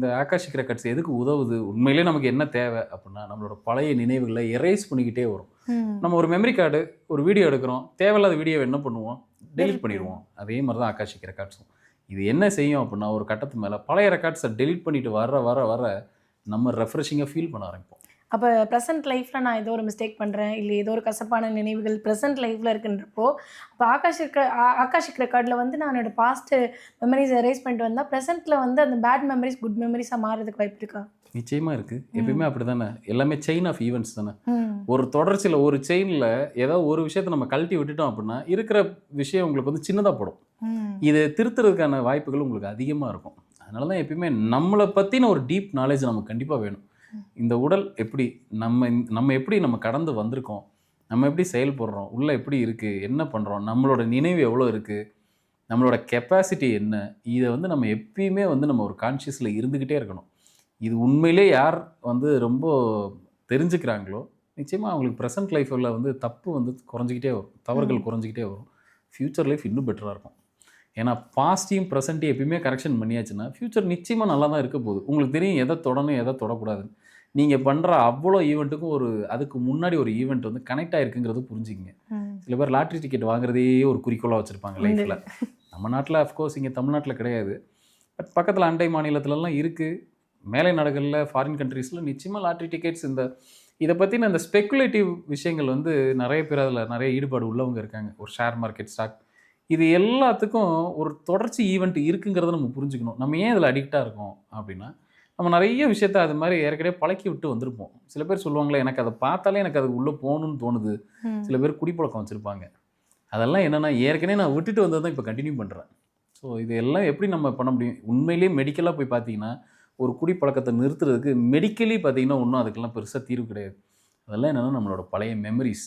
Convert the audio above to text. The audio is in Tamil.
இந்த ஆகாஷிக் ரெக்கார்ட்ஸ் எதுக்கு உதவுது? உண்மையிலேயே நமக்கு என்ன தேவை அப்படின்னா, நம்மளோட பழைய நினைவுகளை எரேஸ் பண்ணிக்கிட்டே வரும். நம்ம ஒரு மெமரி கார்டு, ஒரு வீடியோ எடுக்கிறோம். தேவையில்லாத வீடியோவை என்ன பண்ணுவோம்? டெலீட் பண்ணிடுவோம். அதே மாதிரி தான் ஆகாஷிக் ரெக்கார்ட்ஸும். இது என்ன செய்யும் அப்படின்னா, ஒரு கட்டத்து மேலே பழைய ரெக்கார்ட்ஸை டெலீட் பண்ணிட்டு வர நம்ம ரெஃப்ரெஷிங்காக ஃபீல் பண்ண ஆரம்பிப்போம். அப்போ ப்ரெசென்ட் லைஃப்பில் நான் ஏதோ ஒரு மிஸ்டேக் பண்ணுறேன், இல்லை ஏதோ ஒரு கசப்பான நினைவுகள் ப்ரெசென்ட் லைஃப்பில் இருக்குன்றப்போ, அப்போ ஆகாஷிக் ரெக்கார்டில் வந்து நான் என்னோட பாஸ்ட்டு மெமரிஸ் எரேஸ் பண்ணிட்டு வந்தால் ப்ரெசென்ட்டில் வந்து அந்த பேட் மெமரிஸ் குட் மெமரிஸாக மாறதுக்கு வாய்ப்பு இருக்கா? நிச்சயமாக இருக்குது. எப்பயுமே அப்படி தானே. எல்லாமே செயின் ஆஃப் ஈவெண்ட்ஸ் தானே. ஒரு தொடர்ச்சியில் ஒரு செயினில் ஏதாவது ஒரு விஷயத்தை நம்ம கழட்டி விட்டுட்டோம் அப்படின்னா இருக்கிற விஷயம் உங்களுக்கு வந்து சின்னதாக போடும். இதை திருத்துறதுக்கான வாய்ப்புகள் உங்களுக்கு அதிகமாக இருக்கும். அதனால தான் எப்பயுமே நம்மளை பற்றின ஒரு டீப் நாலேஜ் நமக்கு கண்டிப்பாக வேணும். இந்த உடல் எப்படி, நம்ம எப்படி நம்ம கடந்து வந்திருக்கோம், நம்ம எப்படி செயல்படுறோம், உள்ளே எப்படி இருக்குது, என்ன பண்ணுறோம், நம்மளோட நினைவு எவ்வளோ இருக்குது, நம்மளோட கெப்பாசிட்டி என்ன, இதை வந்து நம்ம எப்பயுமே வந்து நம்ம ஒரு கான்ஷியஸில் இருந்துக்கிட்டே இருக்கணும். இது உண்மையிலே யார் வந்து ரொம்ப தெரிஞ்சுக்கிறாங்களோ நிச்சயமாக அவங்களுக்கு ப்ரெசன்ட் லைஃப்பில் வந்து தப்பு வந்து குறைஞ்சிக்கிட்டே வரும், தவறுகள் குறைஞ்சிக்கிட்டே வரும். ஃப்யூச்சர் லைஃப் இன்னும் பெட்டராக இருக்கும். ஏன்னா பாஸ்டையும் ப்ரெசென்ட்டையும் எப்பயுமே கரெக்ஷன் பண்ணியாச்சுன்னா ஃப்யூச்சர் நிச்சயமாக நல்லா தான் இருக்க போகுது. உங்களுக்கு தெரியும் எதை தொடணும் எதை தொடக்கூடாதுன்னு. நீங்கள் பண்ணுற அவ்வளோ ஈவெண்ட்டுக்கும் அதுக்கு முன்னாடி ஒரு ஈவெண்ட் வந்து கனெக்ட் ஆகிருக்குங்கிறது புரிஞ்சுக்கிங்க. சில பேர் லாட்ரி டிக்கெட் வாங்குறதே ஒரு குறிக்கோளாக வச்சுருப்பாங்க லைஃப்பில். நம்ம நாட்டில் அஃப்கோர்ஸ் இங்கே தமிழ்நாட்டில் கிடையாது, பட் பக்கத்தில் அண்டை மாநிலத்திலலாம் இருக்குது. மேலை நாடுகளில் ஃபாரின் கண்ட்ரீஸில் நிச்சயமாக லாட்ரி டிக்கெட்ஸ் இதை பற்றின இந்த ஸ்பெக்குலேட்டிவ் விஷயங்கள் வந்து நிறைய பேர் அதில் நிறைய ஈடுபாடு உள்ளவங்க இருக்காங்க. ஒரு ஷேர் மார்க்கெட், ஸ்டாக், இது எல்லாத்துக்கும் ஒரு தொடர்ச்சி ஈவெண்ட் இருக்குங்கிறத நம்ம புரிஞ்சுக்கணும். நம்ம ஏன் இதில் அடிக்டாக இருக்கோம் அப்படின்னா, நம்ம நிறைய விஷயத்த அது மாதிரி ஏற்கனவே பழக்கி விட்டு வந்திருப்போம். சில பேர் சொல்லுவாங்களே, எனக்கு அதை பார்த்தாலே எனக்கு அது உள்ளே போகணும்னு தோணுது. சில பேர் குடிப்பழக்கம் வச்சுருப்பாங்க. அதெல்லாம் என்னென்னா ஏற்கனவே நான் விட்டுட்டு வந்தது தான் இப்போ கண்டினியூ பண்ணுறேன். ஸோ இது எல்லாம் எப்படி நம்ம பண்ண முடியும்? உண்மையிலேயே மெடிக்கலாக போய் பார்த்தீங்கன்னா, ஒரு குடிப்பழக்கத்தை நிறுத்துறதுக்கு மெடிக்கலி பார்த்தீங்கன்னா ஒன்றும் அதுக்கெல்லாம் பெருசாக தீர்வு கிடையாது. அதெல்லாம் என்னென்னா நம்மளோட பழைய மெமரிஸ்.